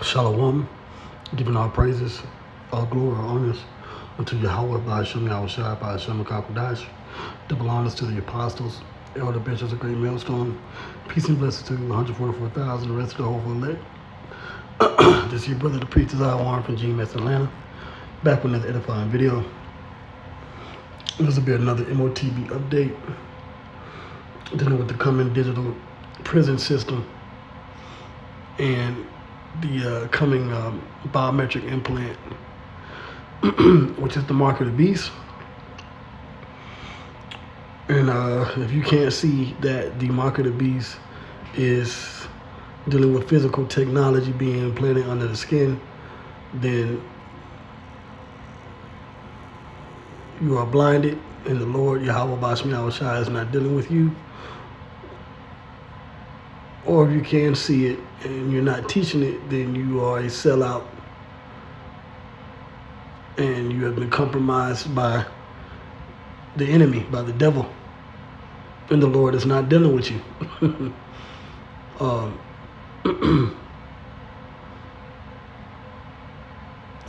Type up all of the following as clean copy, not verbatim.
Shalom, giving all praises, all glory, all honors unto Yahweh, Ba'ashem, Yahushua, Ba'ashem, Kakodash. Double honors to the apostles, elder bishops, a great millstone. Peace and blessings to the 144,000, the rest of the whole elect. This is your brother, the preacher, Warren from GMS Atlanta. Back with another edifying video. This will be another MOTB update dealing with the coming digital prison system and the coming biometric implant, which is the mark of the beast. And if you can't see that the mark of the beast is dealing with physical technology being implanted under the skin, then you are blinded, and the Lord Yahweh Ba'ashem Yahushua is not dealing with you. Or if you can see it and you're not teaching it, then you are a sellout and you have been compromised by the enemy, by the devil, and the Lord is not dealing with you.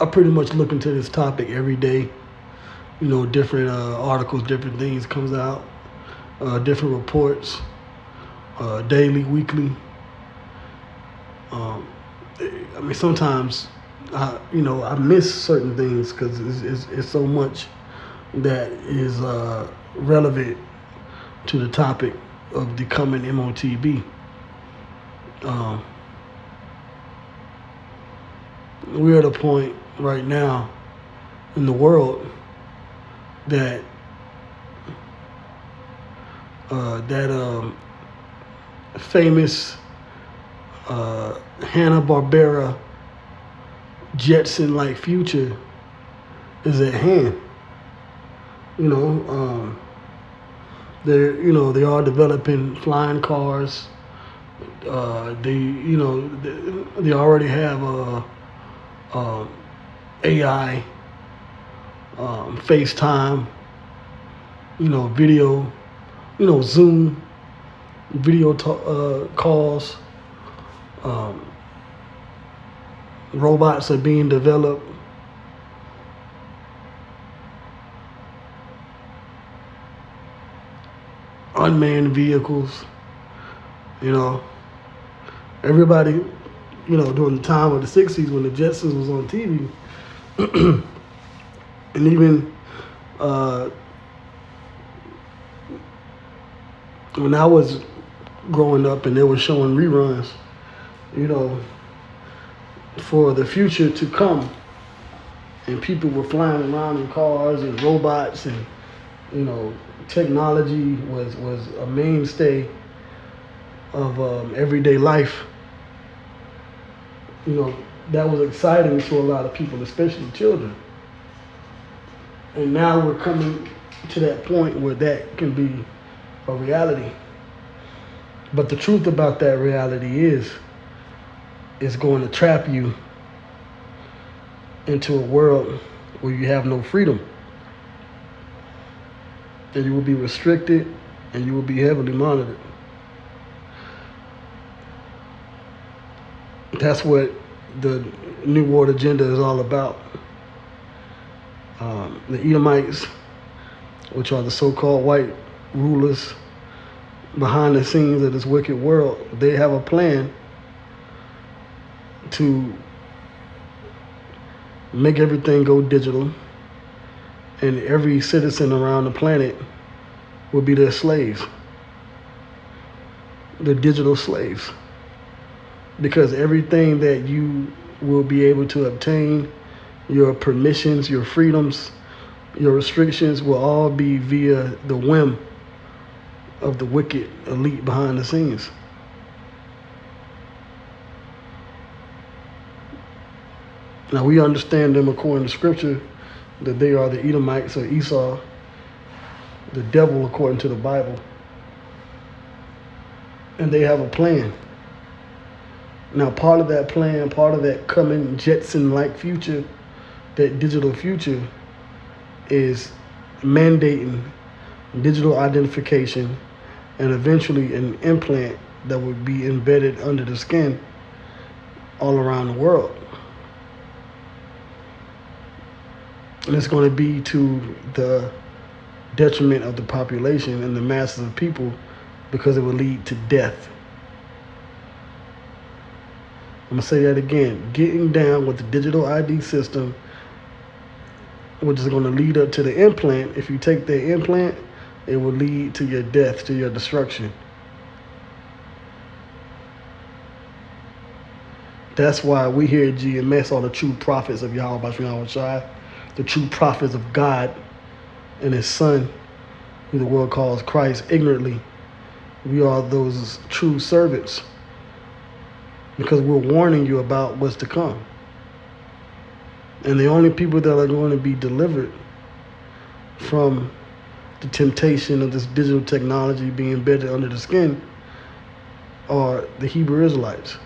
I pretty much look into this topic every day. You know, different articles, different things comes out, different reports. Daily, weekly. I mean, sometimes, I miss certain things because it's so much that is relevant to the topic of the coming MOTB. We're at a point right now in the world that famous Hanna-Barbera Jetson-like future is at hand. They are developing flying cars. They already have AI, FaceTime, video, Zoom, video calls. Robots are being developed. Unmanned vehicles. Everybody, during the time of the 60s when the Jetsons was on TV, and even when I was growing up and they were showing reruns, for the future to come, and people were flying around in cars and robots, and technology was a mainstay of everyday life. That was exciting to a lot of people, especially children. And now we're coming to that point where that can be a reality. But the truth about that reality is it's going to trap you into a world where you have no freedom. And you will be restricted and you will be heavily monitored. That's what the New World Agenda is all about. The Edomites, which are the so-called white rulers behind the scenes of this wicked world, they have a plan to make everything go digital, and every citizen around the planet will be their slaves. They're digital slaves. Because everything that you will be able to obtain, your permissions, your freedoms, your restrictions will all be via the whim of the wicked elite behind the scenes. Now we understand them according to scripture that they are the Edomites or Esau, the devil according to the Bible. And they have a plan. Now part of that plan, part of that coming Jetson-like future, that digital future, is mandating digital identification and eventually an implant that would be embedded under the skin all around the world. And it's going to be to the detriment of the population and the masses of people, because it will lead to death. I'm going to say that again. Getting down with the digital ID system, which is going to lead up to the implant. If you take the implant, it will lead to your death, to your destruction. That's why we here at GMS are the true prophets of Yahweh Shem Shai, the true prophets of God and His Son, who the world calls Christ ignorantly. We are those true servants, because we're warning you about what's to come. And the only people that are going to be delivered from the temptation of this digital technology being embedded under the skin are the Hebrew Israelites.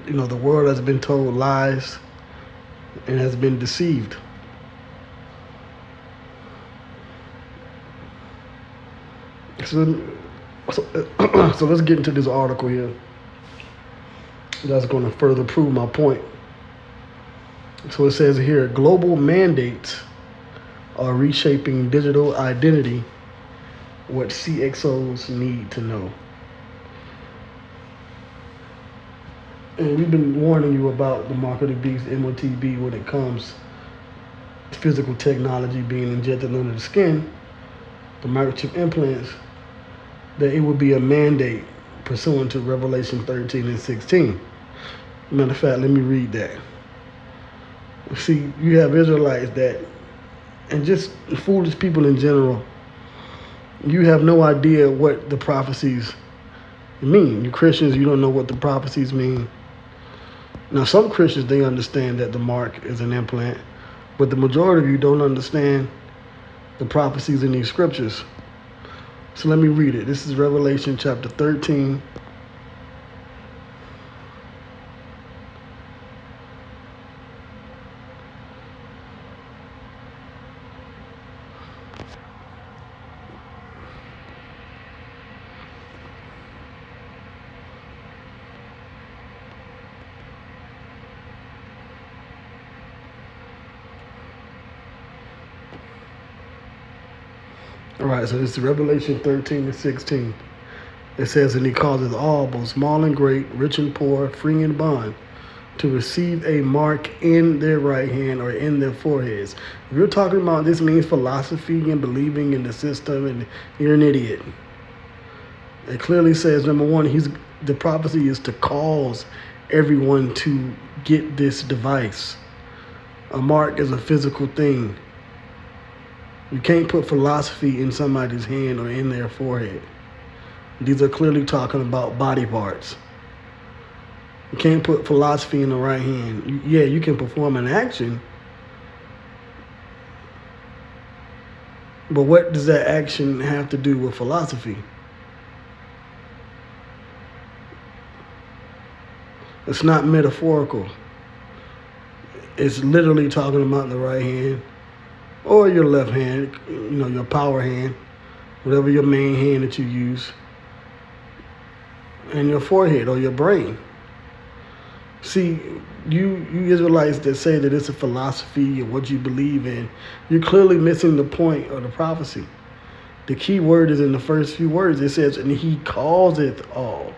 You know, the world has been told lies and has been deceived. So let's get into this article here that's going to further prove my point. So it says here, global mandates are reshaping digital identity, what CXOs need to know. And we've been warning you about the mark of the beast, MOTB, when it comes to physical technology being injected under the skin, the microchip implants, that it would be a mandate pursuant to Revelation 13 and 16. Matter of fact, let me read that. See, you have Israelites that, and just foolish people in general, you have no idea what the prophecies mean. You Christians, you don't know what the prophecies mean. Now, some Christians, they understand that the mark is an implant, but the majority of you don't understand the prophecies in these scriptures. So let me read it. This is Revelation chapter 13. All right, so this is Revelation 13 and 16. It says, and He causes all, both small and great, rich and poor, free and bond, to receive a mark in their right hand or in their foreheads. If you're talking about this means philosophy and believing in the system, and you're an idiot. It clearly says, number one, the prophecy is to cause everyone to get this device. A mark is a physical thing. You can't put philosophy in somebody's hand or in their forehead. These are clearly talking about body parts. You can't put philosophy in the right hand. Yeah, you can perform an action, but what does that action have to do with philosophy? It's not metaphorical. It's literally talking about the right hand or your left hand, your power hand, whatever your main hand that you use, and your forehead or your brain. See, you Israelites that say that it's a philosophy and what you believe in, you're clearly missing the point of the prophecy. The key word is in the first few words. It says, and He causeth all.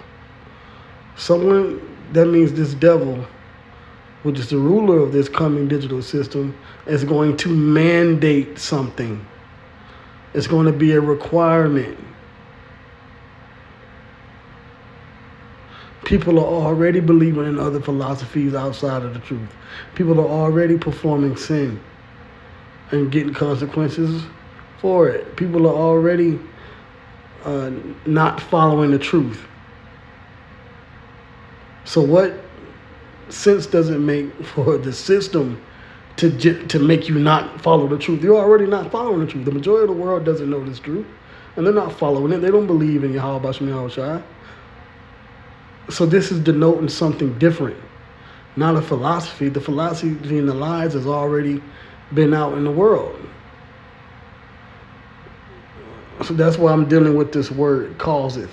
That means this devil, which is the ruler of this coming digital system, is going to mandate something. It's going to be a requirement. People are already believing in other philosophies outside of the truth. People are already performing sin and getting consequences for it. People are already not following the truth. So what sense does it make for the system to make you not follow the truth? You're already not following the truth. The majority of the world doesn't know this truth, and they're not following it. They don't believe in Yahweh Shem Shai. So this is denoting something different, not a philosophy. The philosophy and the lies is already been out in the world. So that's why I'm dealing with this word causeth.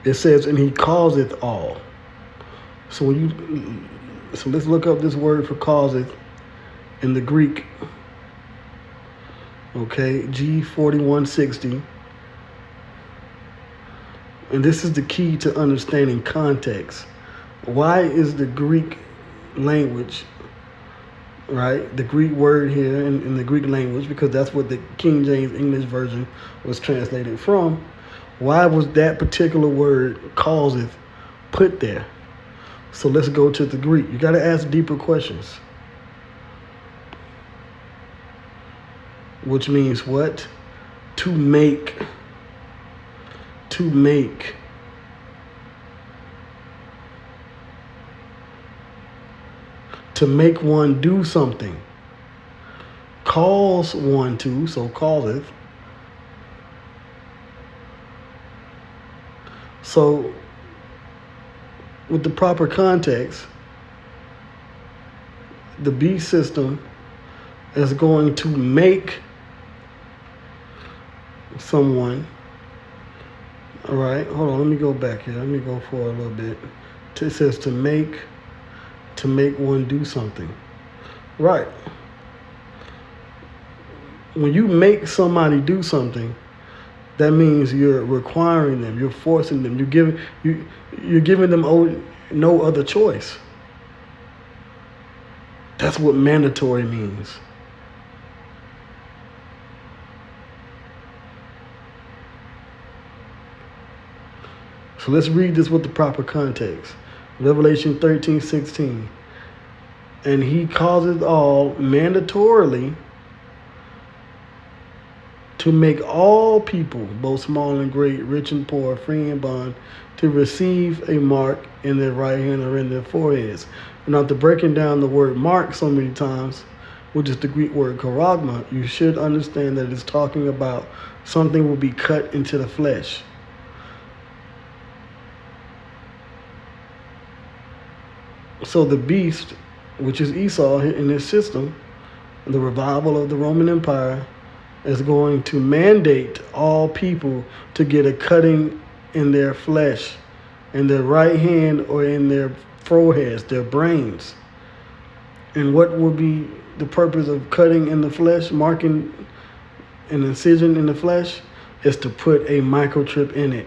It says, and he causeth all. So let's look up this word for causeth in the Greek. Okay, G4160. And this is the key to understanding context. Why is the Greek language, right? The Greek word here in the Greek language, because that's what the King James English version was translated from. Why was that particular word causeth put there? So let's go to the Greek. You got to ask deeper questions. Which means what? To make. To make. To make one do something. Cause one to, so causeth. So, with the proper context, the B system is going to make someone. All right, hold on, let me go back here. Let me go for a little bit. It says to make one do something. Right. When you make somebody do something, that means you're requiring them, you're forcing them, you're giving them no other choice. That's what mandatory means. So let's read this with the proper context. Revelation 13:16. And he causes all mandatorily to make all people, both small and great, rich and poor, free and bond, to receive a mark in their right hand or in their foreheads. And after breaking down the word mark so many times, which is the Greek word charagma, you should understand that it's talking about something will be cut into the flesh. So the beast, which is Esau in his system, the revival of the Roman Empire, is going to mandate all people to get a cutting in their flesh, in their right hand or in their foreheads, their brains. And what will be the purpose of cutting in the flesh, marking an incision in the flesh, is to put a microchip in it.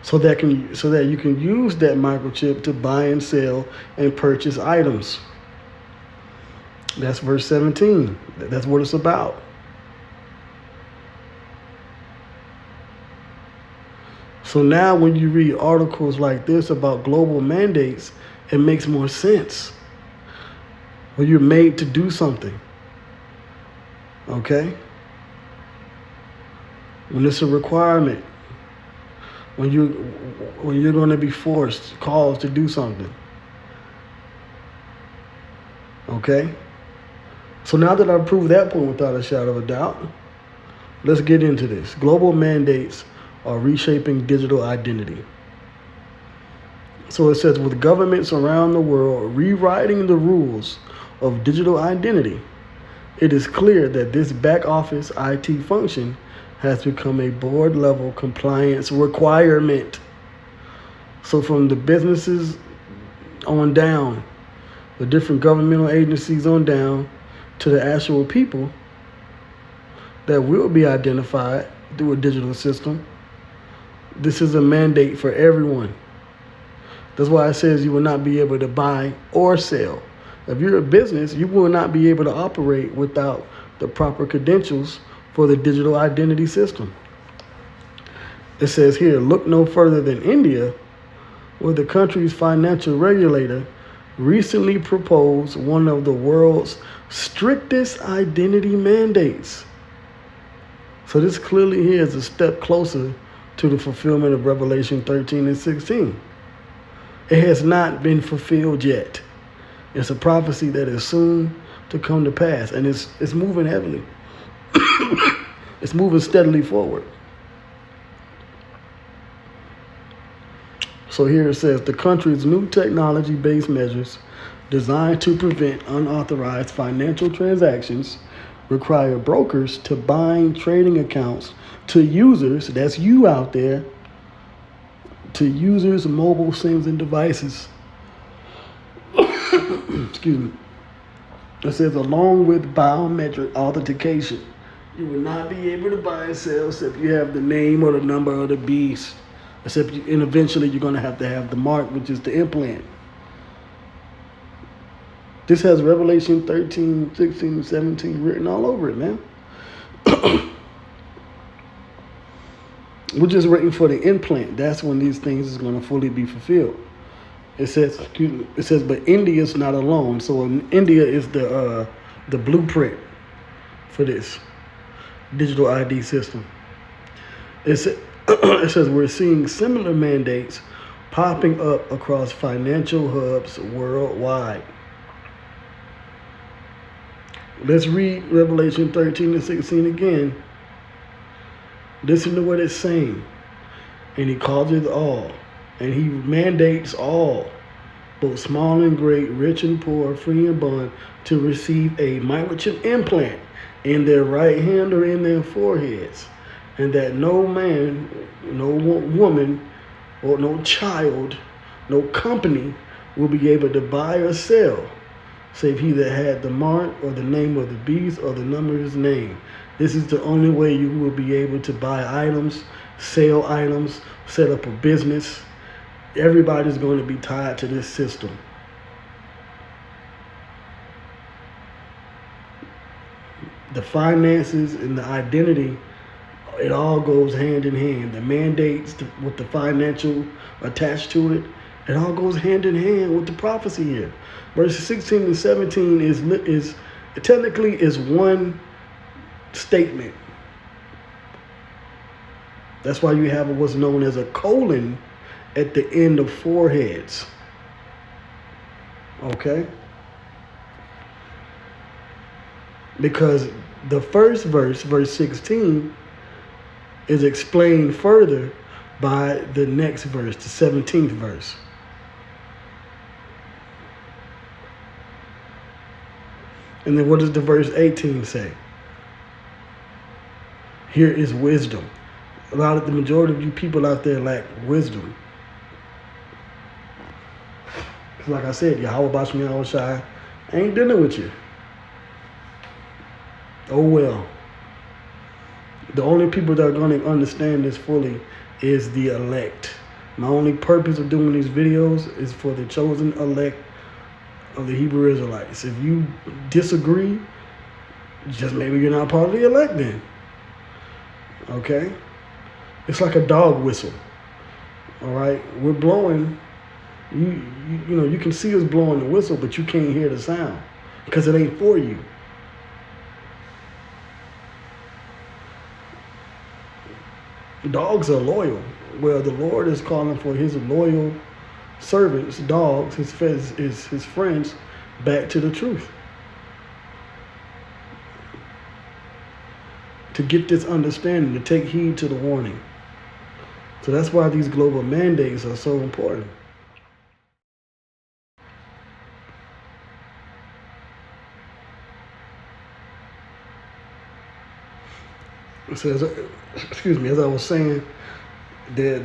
So that you can use that microchip to buy and sell and purchase items. That's verse 17. That's what it's about. So now when you read articles like this about global mandates, it makes more sense. When you're made to do something. Okay? When it's a requirement. When you're going to be caused to do something. Okay? So now that I've proved that point without a shadow of a doubt, let's get into this. Global mandates are reshaping digital identity. So it says, with governments around the world rewriting the rules of digital identity, it is clear that this back office IT function has become a board-level compliance requirement. So from the businesses on down, the different governmental agencies on down, to the actual people that will be identified through a digital system, this is a mandate for everyone. That's why it says you will not be able to buy or sell. If you're a business, you will not be able to operate without the proper credentials for the digital identity system. It says here, look no further than India, where the country's financial regulator recently proposed one of the world's strictest identity mandates. So this clearly here is a step closer to the fulfillment of Revelation 13 and 16. It has not been fulfilled yet. It's a prophecy that is soon to come to pass, and it's moving heavily. It's moving steadily forward. So here it says, the country's new technology-based measures designed to prevent unauthorized financial transactions, require brokers to bind trading accounts to users, that's you out there, to users' mobile SIMs and devices. Excuse me. It says, along with biometric authentication, you will not be able to buy and sell except you have the name or the number of the beast. And eventually you're going to have the mark, which is the implant. This has Revelation 13, 16, 17 written all over it, man. We're just waiting for the implant. That's when these things is going to fully be fulfilled. It says, but India is not alone. So India is the blueprint for this digital ID system. It says we're seeing similar mandates popping up across financial hubs worldwide. Let's read Revelation 13 and 16 again. Listen to what it's saying. And he calls it all. And he mandates all, both small and great, rich and poor, free and bond, to receive a microchip implant in their right hand or in their foreheads. And that no man, no woman, or no child, no company will be able to buy or sell, save he that had the mark or the name of the beast or the number of his name. This is the only way you will be able to buy items, sell items, set up a business. Everybody's going to be tied to this system. The finances and the identity, it all goes hand in hand. The mandates with the financial attached to it, it all goes hand in hand with the prophecy here. Verses 16 and 17 is technically is one statement. That's why you have what's known as a colon at the end of foreheads. Okay? Because the first verse, verse 16, is explained further by the next verse, the 17th verse. And then what does the verse 18 say? Here is wisdom. The majority of you people out there lack wisdom. Like I said, Yahweh Bashem Yahweh Shai ain't dealing with you. Oh well. The only people that are going to understand this fully is the elect. My only purpose of doing these videos is for the chosen elect of the Hebrew Israelites. If you disagree, just maybe you're not part of the elect then. Okay? It's like a dog whistle. All right? We're blowing. You can see us blowing the whistle, but you can't hear the sound because it ain't for you. Dogs are loyal. Well, the Lord is calling for his loyal servants, dogs, his friends, back to the truth. To get this understanding, to take heed to the warning. So that's why these global mandates are so important. So as I was saying, there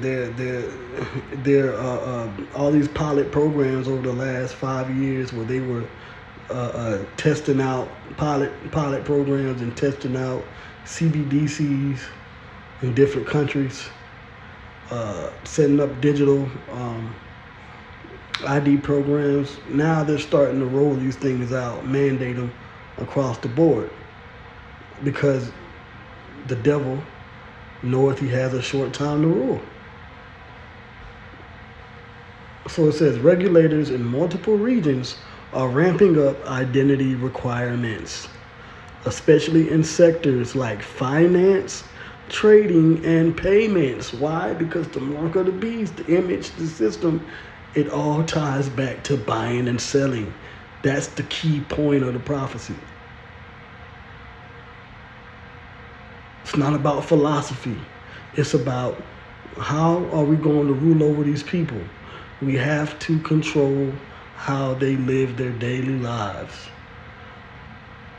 are all these pilot programs over the last 5 years where they were testing out pilot programs and testing out CBDCs in different countries, setting up digital ID programs. Now they're starting to roll these things out, mandate them across the board, because the devil knoweth he has a short time to rule. So it says regulators in multiple regions are ramping up identity requirements, especially in sectors like finance, trading, and payments. Why? Because the mark of the beast, the image, the system, it all ties back to buying and selling. That's the key point of the prophecy. It's not about philosophy. It's about how are we going to rule over these people. We have to control how they live their daily lives.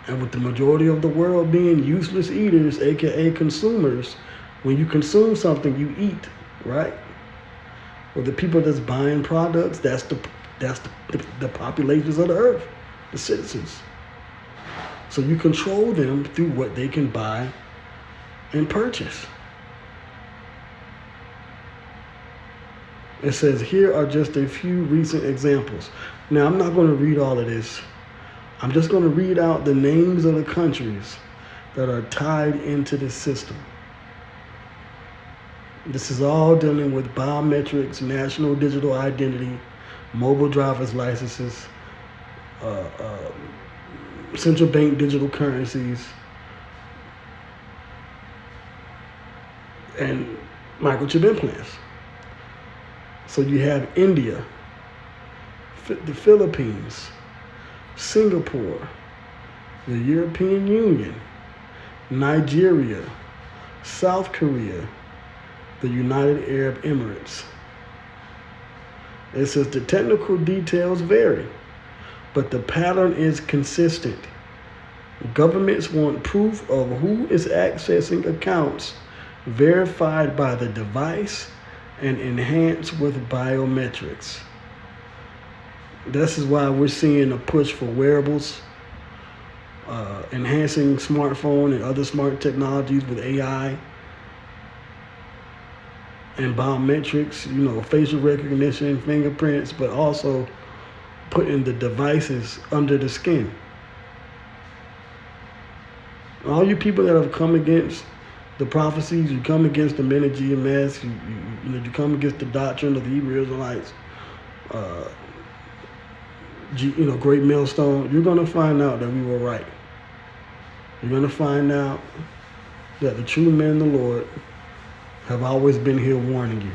And with the majority of the world being useless eaters, aka consumers, when you consume something, you eat, right? Well, the people that's buying products, that's the populations of the earth, the citizens. So you control them through what they can buy and purchase. It says here are just a few recent examples. Now, I'm not going to read all of this. I'm just going to read out the names of the countries that are tied into this system. This is all dealing with biometrics, national digital identity, mobile driver's licenses, central bank digital currencies, and microchip implants. So you have India, the Philippines, Singapore, the European Union, Nigeria, South Korea, the United Arab Emirates. It says the technical details vary, but the pattern is consistent. Governments want proof of who is accessing accounts verified by the device and enhanced with biometrics. This is why we're seeing a push for wearables, enhancing smartphone and other smart technologies with AI and biometrics, facial recognition, fingerprints, but also putting the devices under the skin. All you people that have come against the prophecies, you come against the men of GMS, you come against the doctrine of the Hebrew Israelites, Great Millstone, you're going to find out that we were right. You're going to find out that the true men of the Lord have always been here warning you.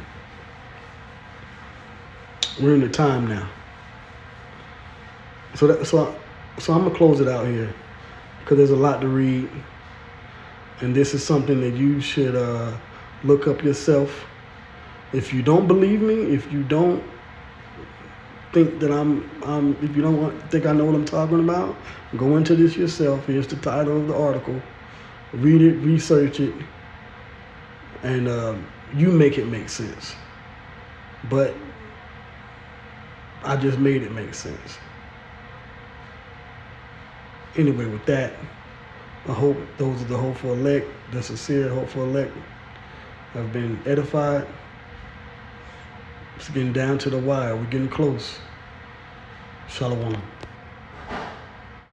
We're in the time now. So I'm going to close it out here because there's a lot to read. And this is something that you should look up yourself. If you don't believe me, if you don't think that if you don't think I know what I'm talking about, go into this yourself. Here's the title of the article. Read it, research it, and you make it make sense. But I just made it make sense. Anyway, with that, I hope those of the hopeful elect, the sincere hopeful elect, have been edified. It's getting down to the wire. We're getting close. Shalom.